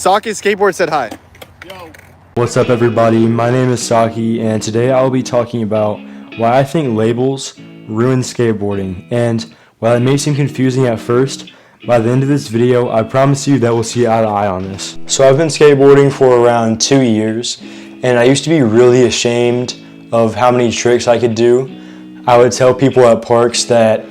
Saki Skateboard said hi. Yo. What's up, everybody? My name is Saki, and today I'll be talking about why I think labels ruin skateboarding. And while it may seem confusing at first, by the end of this video, I promise you that we'll see eye to eye on this. So I've been skateboarding for around 2 years, and I used to be really ashamed of how many tricks I could do. I would tell people at parks that,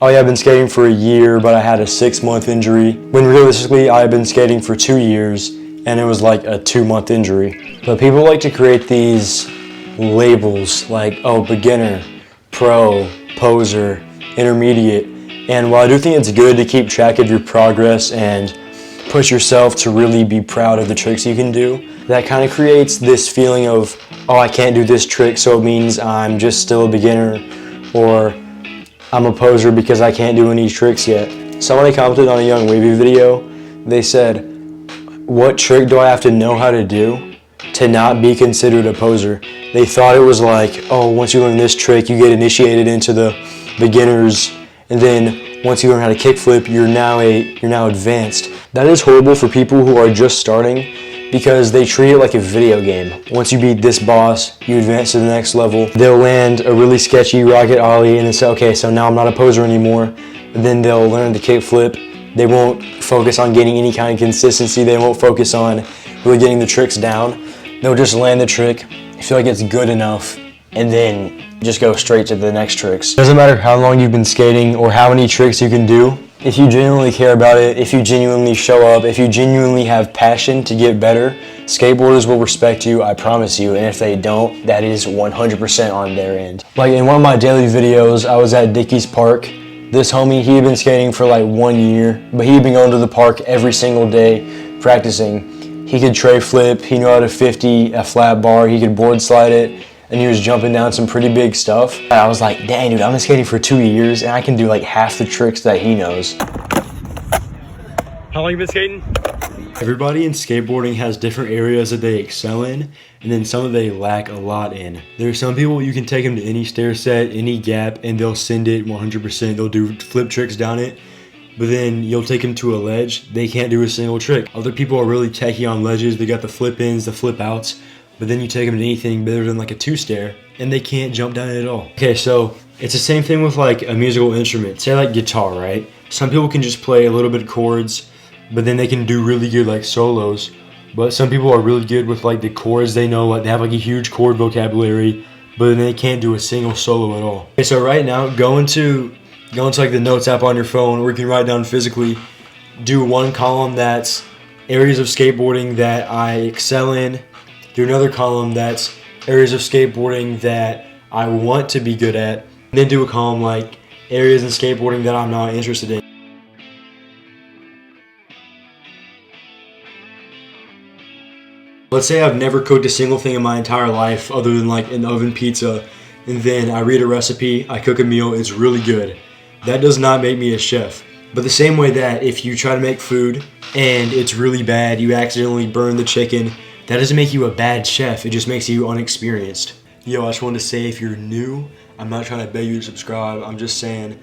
oh yeah, I've been skating for a year, but I had a 6-month injury, when realistically I had been skating for 2 years, and it was like a 2-month injury. But people like to create these labels like, oh, beginner, pro, poser, intermediate. And while I do think it's good to keep track of your progress and push yourself to really be proud of the tricks you can do, that kind of creates this feeling of, oh, I can't do this trick, so it means I'm just still a beginner, or I'm a poser because I can't do any tricks yet. Somebody commented on a Young Wavy video, they said, what trick do I have to know how to do to not be considered a poser? They thought it was like, oh, once you learn this trick, you get initiated into the beginners, and then once you learn how to kickflip, you're now advanced. That is horrible for people who are just starting because they treat it like a video game. Once you beat this boss, you advance to the next level. They'll land a really sketchy rocket ollie and then say, okay, so now I'm not a poser anymore. And then they'll learn the kickflip. They won't focus on getting any kind of consistency. They won't focus on really getting the tricks down. They'll just land the trick, feel like it's good enough, and then just go straight to the next tricks. Doesn't matter how long you've been skating or how many tricks you can do. If you genuinely care about it, if you genuinely show up, if you genuinely have passion to get better, skateboarders will respect you, I promise you. And if they don't, that is 100% on their end. Like in one of my daily videos, I was at Dickey's Park. This homie, he had been skating for like 1 year, but he had been going to the park every single day practicing. He could tray flip, he knew how to 50 a flat bar, he could board slide it, and he was jumping down some pretty big stuff. I was like, dang dude, I've been skating for 2 years and I can do like half the tricks that he knows. How long you been skating? Everybody in skateboarding has different areas that they excel in, and then some that they lack a lot in. There are some people you can take them to any stair set, any gap, and they'll send it 100%. They'll do flip tricks down it, but then you'll take them to a ledge, they can't do a single trick. Other people are really techie on ledges, they got the flip ins, the flip outs, but then you take them to anything better than like a 2-stair, and they can't jump down it at all. Okay, so it's the same thing with like a musical instrument. Say like guitar, right? Some people can just play a little bit of chords, but then they can do really good like solos. But some people are really good with like the chords. They know, like they have like a huge chord vocabulary, but then they can't do a single solo at all. Okay, so right now, go into like the notes app on your phone, or you can write down physically. Do one column that's areas of skateboarding that I excel in. Do another column that's areas of skateboarding that I want to be good at. And then do a column like areas in skateboarding that I'm not interested in. Let's say I've never cooked a single thing in my entire life other than like an oven pizza, and then I read a recipe, I cook a meal, it's really good. That does not make me a chef. But the same way that if you try to make food and it's really bad, you accidentally burn the chicken, that doesn't make you a bad chef, it just makes you unexperienced. Yo, I just wanted to say, if you're new, I'm not trying to beg you to subscribe, I'm just saying,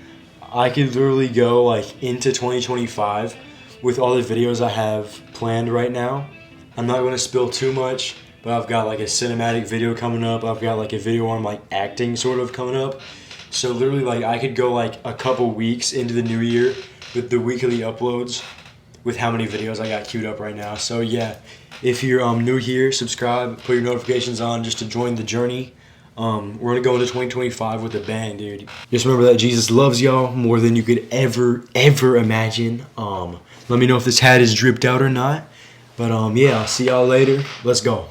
I could literally go like into 2025 with all the videos I have planned right now. I'm not going to spill too much, but I've got like a cinematic video coming up. I've got like a video on like acting sort of coming up. So literally like I could go like a couple weeks into the new year with the weekly uploads with how many videos I got queued up right now. So yeah, if you're new here, subscribe, put your notifications on just to join the journey. We're going to go into 2025 with a bang, dude. Just remember that Jesus loves y'all more than you could ever imagine. Let me know if this hat is dripped out or not. But yeah, I'll see y'all later. Let's go.